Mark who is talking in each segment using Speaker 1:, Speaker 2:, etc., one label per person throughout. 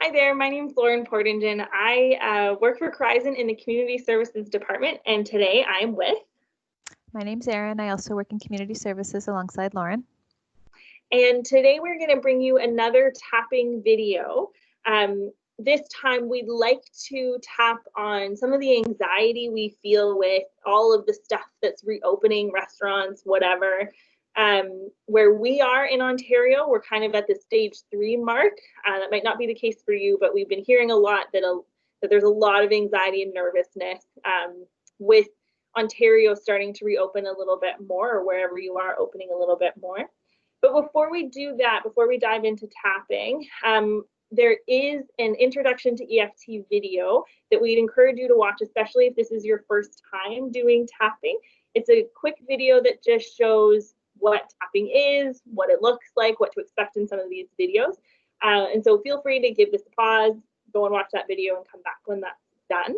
Speaker 1: Hi there, my name is Lauren Portingen. I work for Corizon in the Community Services Department, and today I'm with.
Speaker 2: My name's Erin. I also work in Community Services alongside Lauren.
Speaker 1: And today we're going to bring you another tapping video. This time we'd like to tap on some of the anxiety we feel with all of the stuff that's reopening, restaurants, whatever. Where we are in Ontario, we're kind of at the stage 3 mark. That might not be the case for you, but we've been hearing a lot that there's a lot of anxiety and nervousness with Ontario starting to reopen a little bit more, or wherever you are opening a little bit more. But before we do that, before we dive into tapping, there is an introduction to EFT video that we'd encourage you to watch, especially if this is your first time doing tapping. It's a quick video that just shows what tapping is, what it looks like, what to expect in some of these videos. And so feel free to give this a pause, go and watch that video and come back when that's done.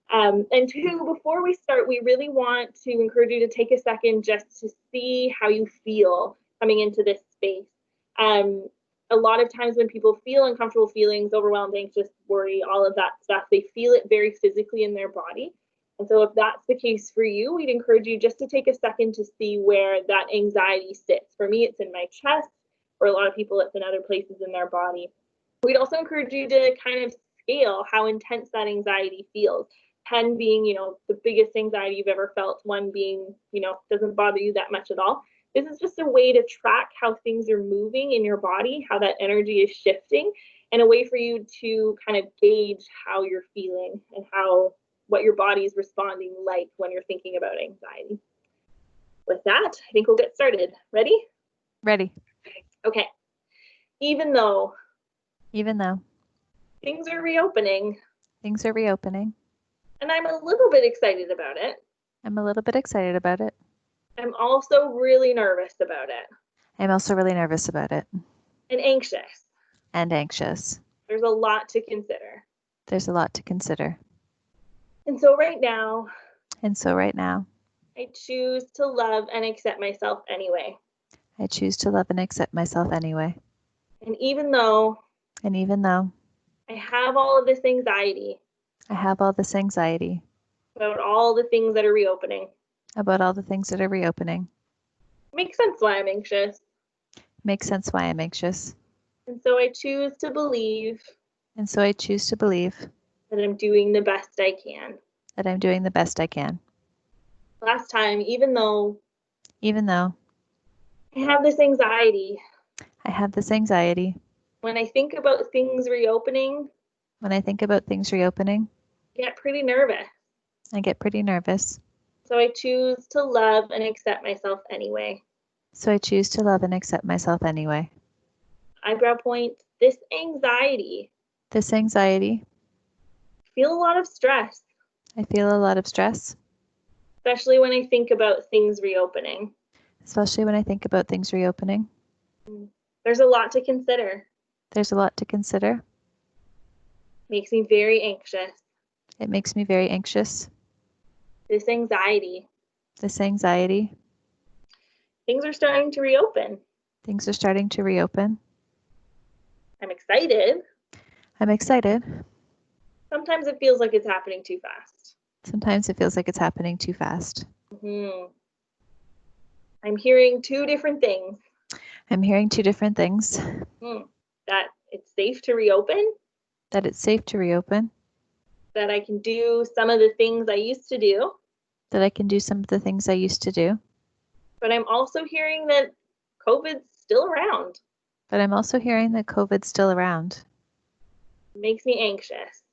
Speaker 1: And two, before we start, we really want to encourage you to take a second just to see how you feel coming into this space. A lot of times when people feel uncomfortable feelings, overwhelmed, anxious, worry, all of that stuff, they feel it very physically in their body. And so if that's the case for you, we'd encourage you just to take a second to see where that anxiety sits. For me, it's in my chest. For a lot of people, it's in other places in their body. We'd also encourage you to kind of scale how intense that anxiety feels. 10 being, the biggest anxiety you've ever felt, 1 being, doesn't bother you that much at all. This is just a way to track how things are moving in your body, how that energy is shifting, and a way for you to kind of gauge how you're feeling and what your body is responding like when you're thinking about anxiety. With that, I think we'll get started. Ready?
Speaker 2: Ready.
Speaker 1: Okay. Even though
Speaker 2: things are
Speaker 1: reopening,
Speaker 2: and
Speaker 1: I'm a little bit excited about it, I'm also really nervous about it. And anxious. There's a lot to consider. And so right now, I choose to love and accept myself anyway. And even though I have all of this anxiety about all the things that are reopening, makes sense why I'm anxious. And so I choose to believe that I'm doing the best I can. Last time, even though I have this anxiety, when I think about things reopening, I get pretty nervous. So I choose to love and accept myself anyway. Eyebrow point, this anxiety. I feel a lot of stress. Especially when I think about things reopening. There's a lot to consider. Makes me very anxious. This anxiety. Things are starting to reopen. I'm excited. Sometimes it feels like it's happening too fast. I'm hearing 2 different things. That it's safe to reopen. That I can do some of the things I used to do. But I'm also hearing that COVID's still around. It makes me anxious.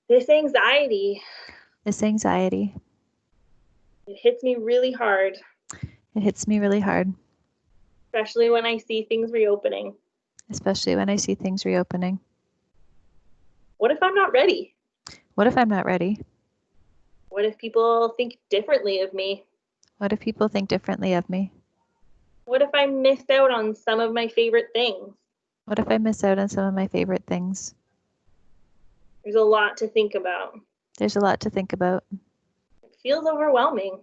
Speaker 1: This anxiety. It hits me really hard. Especially when I see things reopening. What if I'm not ready? What if people think differently of me? What if I miss out on some of my favorite things? There's a lot to think about. It feels overwhelming.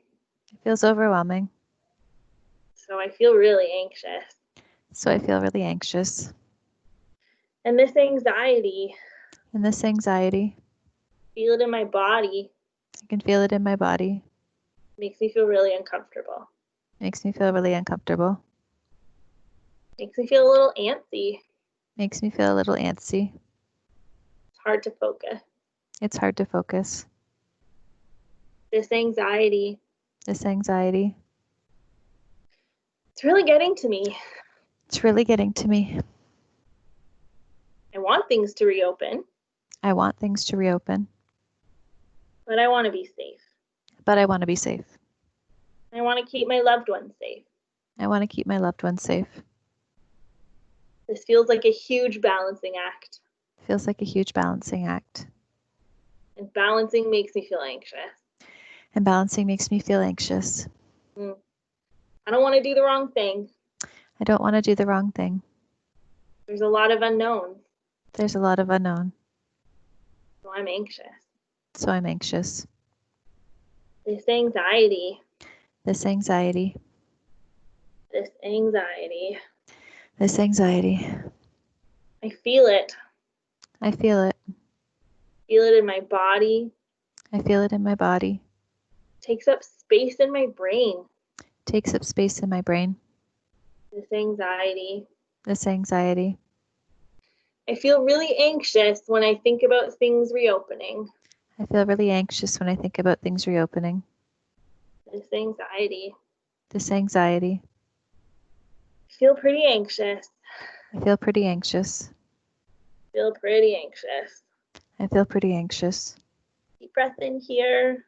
Speaker 1: So I feel really anxious.
Speaker 2: So I feel really anxious.
Speaker 1: And this anxiety,
Speaker 2: And this anxiety,
Speaker 1: feel it in my body,
Speaker 2: I can feel it in my body.
Speaker 1: makes me feel really uncomfortable.
Speaker 2: Makes me feel really uncomfortable.
Speaker 1: Makes me feel a little antsy.
Speaker 2: Makes me feel a little antsy.
Speaker 1: It's hard to focus.
Speaker 2: It's hard to focus.
Speaker 1: This anxiety,
Speaker 2: This anxiety,
Speaker 1: it's really getting to me.
Speaker 2: it's really getting to me.
Speaker 1: I want things to reopen,
Speaker 2: I want things to reopen,
Speaker 1: but I want to be safe.
Speaker 2: but I want to be safe.
Speaker 1: I want to keep my loved ones safe.
Speaker 2: I want to keep my loved ones safe.
Speaker 1: This feels like a huge balancing act,
Speaker 2: Feels like a huge balancing act.
Speaker 1: and balancing makes me feel anxious.
Speaker 2: And balancing makes me feel anxious.
Speaker 1: I don't want to do the wrong thing.
Speaker 2: I don't want to do the wrong thing.
Speaker 1: There's a lot of unknowns,
Speaker 2: There's a lot of unknown,
Speaker 1: so I'm anxious.
Speaker 2: so I'm anxious.
Speaker 1: This anxiety,
Speaker 2: This anxiety,
Speaker 1: this anxiety,
Speaker 2: this anxiety,
Speaker 1: I feel it.
Speaker 2: I feel it.
Speaker 1: Feel it in my body.
Speaker 2: I feel it in my body.
Speaker 1: Takes up space in my brain.
Speaker 2: Takes up space in my brain.
Speaker 1: This anxiety.
Speaker 2: This anxiety.
Speaker 1: I feel really anxious when I think about things reopening.
Speaker 2: I feel really anxious when I think about things reopening.
Speaker 1: This anxiety.
Speaker 2: This anxiety.
Speaker 1: I feel pretty anxious.
Speaker 2: I feel pretty anxious.
Speaker 1: Feel pretty anxious.
Speaker 2: I feel pretty anxious.
Speaker 1: Deep breath in here.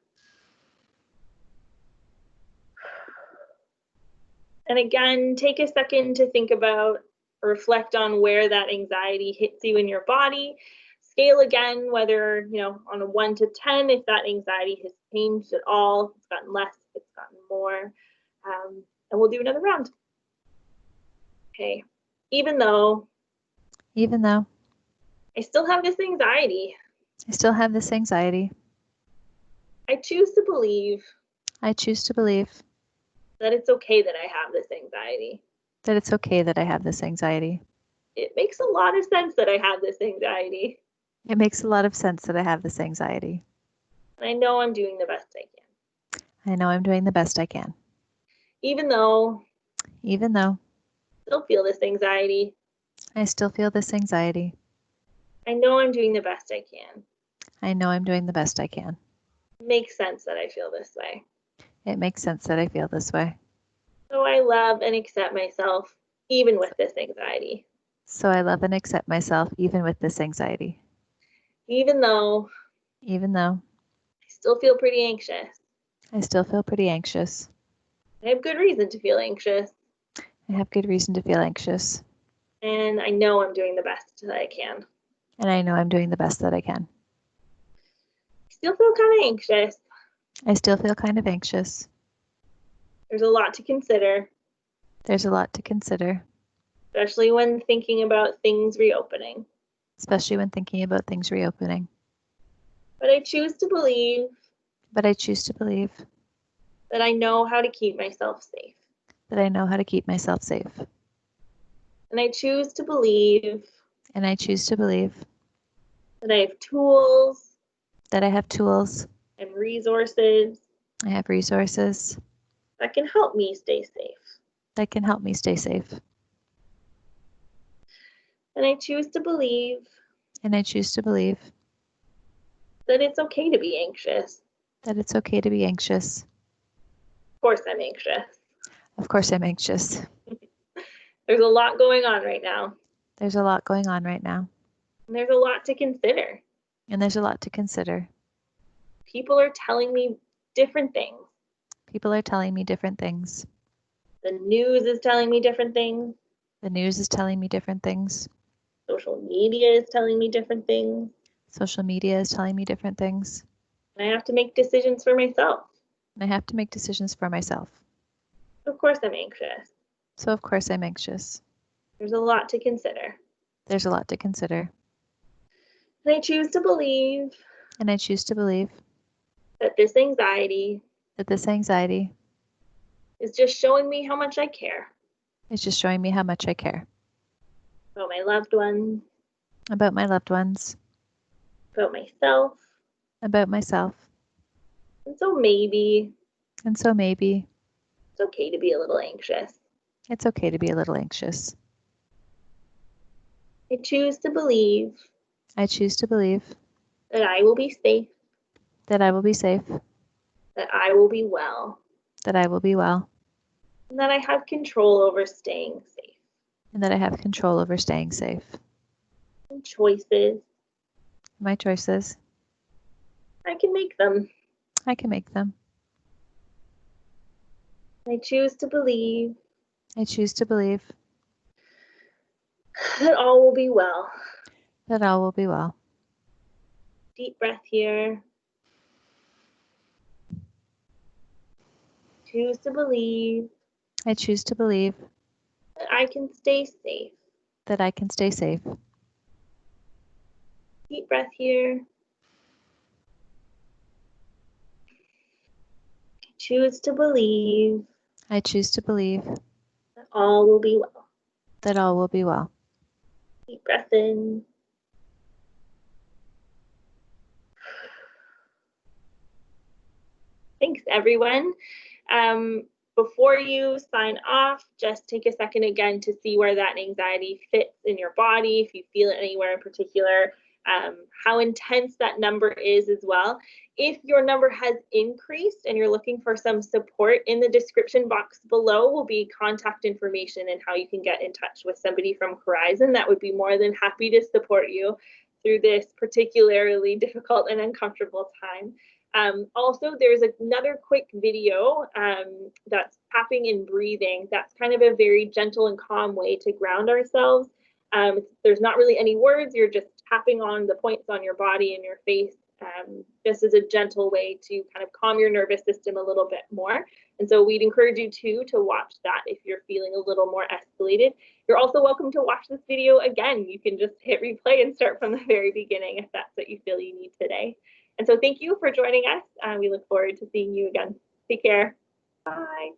Speaker 1: And again, take a second to think about, reflect on where that anxiety hits you in your body. Scale again, whether, on a 1 to 10, if that anxiety has changed at all, if it's gotten less, if it's gotten more. And we'll do another round. Okay. Even though I still have this anxiety,
Speaker 2: I still have this anxiety,
Speaker 1: I choose to believe
Speaker 2: I choose to believe
Speaker 1: that it's okay that I have this anxiety.
Speaker 2: that it's okay that I have this anxiety.
Speaker 1: It makes a lot of sense that I have this anxiety.
Speaker 2: It makes a lot of sense that I have this anxiety.
Speaker 1: And I know I'm doing the best I can.
Speaker 2: I know I'm doing the best I can.
Speaker 1: Even though
Speaker 2: I
Speaker 1: still feel this anxiety,
Speaker 2: I still feel this anxiety.
Speaker 1: I know I'm doing the best I can.
Speaker 2: I know I'm doing the best I can.
Speaker 1: It makes sense that I feel this way.
Speaker 2: It makes sense that I feel this way.
Speaker 1: So I love and accept myself, even with this anxiety.
Speaker 2: So I love and accept myself, even with this anxiety.
Speaker 1: Even though
Speaker 2: I
Speaker 1: still feel pretty anxious.
Speaker 2: I still feel pretty anxious.
Speaker 1: I have good reason to feel anxious.
Speaker 2: I have good reason to feel anxious.
Speaker 1: And I know I'm doing the best that I can.
Speaker 2: And I know I'm doing the best that I can.
Speaker 1: I still feel kind of anxious.
Speaker 2: I still feel kind of anxious.
Speaker 1: There's a lot to consider.
Speaker 2: There's a lot to consider.
Speaker 1: Especially when thinking about things reopening.
Speaker 2: Especially when thinking about things reopening.
Speaker 1: But I choose to believe that I know how to keep myself safe.
Speaker 2: That I know how to keep myself safe.
Speaker 1: And I choose to believe
Speaker 2: that
Speaker 1: I have tools.
Speaker 2: That I have tools.
Speaker 1: And resources.
Speaker 2: I have resources.
Speaker 1: That can help me stay safe.
Speaker 2: That can help me stay safe.
Speaker 1: And I choose to believe that it's okay to be anxious.
Speaker 2: That it's okay to be anxious.
Speaker 1: Of course I'm anxious.
Speaker 2: Of course I'm anxious.
Speaker 1: There's a lot going on right now.
Speaker 2: There's a lot going on right now.
Speaker 1: And there's a lot to consider.
Speaker 2: And there's a lot to consider.
Speaker 1: People are telling me different things.
Speaker 2: People are telling me different things.
Speaker 1: The news is telling me different things.
Speaker 2: The news is telling me different things.
Speaker 1: Social media is telling me different things.
Speaker 2: Social media is telling me different things.
Speaker 1: And I have to make decisions for myself.
Speaker 2: And I have to make decisions for myself.
Speaker 1: Of course I'm anxious.
Speaker 2: So of course I'm anxious.
Speaker 1: There's a lot to consider.
Speaker 2: There's a lot to consider.
Speaker 1: And I choose to believe that this anxiety
Speaker 2: is just showing me how much I care. It's just showing me how much I care
Speaker 1: about my loved ones,
Speaker 2: about my loved ones,
Speaker 1: about myself.
Speaker 2: about myself.
Speaker 1: And so maybe
Speaker 2: And so maybe
Speaker 1: it's okay to be a little anxious.
Speaker 2: it's okay to be a little anxious.
Speaker 1: I choose to believe
Speaker 2: I choose to believe
Speaker 1: that I will be safe,
Speaker 2: that I will be safe,
Speaker 1: that I will be well,
Speaker 2: that I will be well,
Speaker 1: and that I have control over staying safe.
Speaker 2: and that I have control over staying safe.
Speaker 1: And choices,
Speaker 2: My choices,
Speaker 1: I can make them.
Speaker 2: I can make them.
Speaker 1: I choose to believe
Speaker 2: I choose to believe
Speaker 1: that all will be well.
Speaker 2: that all will be well.
Speaker 1: Deep breath here. Choose to believe
Speaker 2: I choose to believe
Speaker 1: that I can stay safe.
Speaker 2: that I can stay safe.
Speaker 1: Deep breath here. Choose to believe
Speaker 2: I choose to believe
Speaker 1: that all will be well.
Speaker 2: that all will be well.
Speaker 1: Deep breath in. Thanks, everyone. Before you sign off, just take a second again to see where that anxiety fits in your body, if you feel it anywhere in particular, how intense that number is as well. If your number has increased and you're looking for some support, in the description box below will be contact information and how you can get in touch with somebody from Horizon that would be more than happy to support you through this particularly difficult and uncomfortable time. Also, there's another quick video that's tapping and breathing. That's kind of a very gentle and calm way to ground ourselves. There's not really any words. You're just tapping on the points on your body and your face. This is a gentle way to kind of calm your nervous system a little bit more. And so we'd encourage you to watch that if you're feeling a little more escalated. You're also welcome to watch this video again. You can just hit replay and start from the very beginning if that's what you feel you need today. And so thank you for joining us. We look forward to seeing you again. Take care. Bye.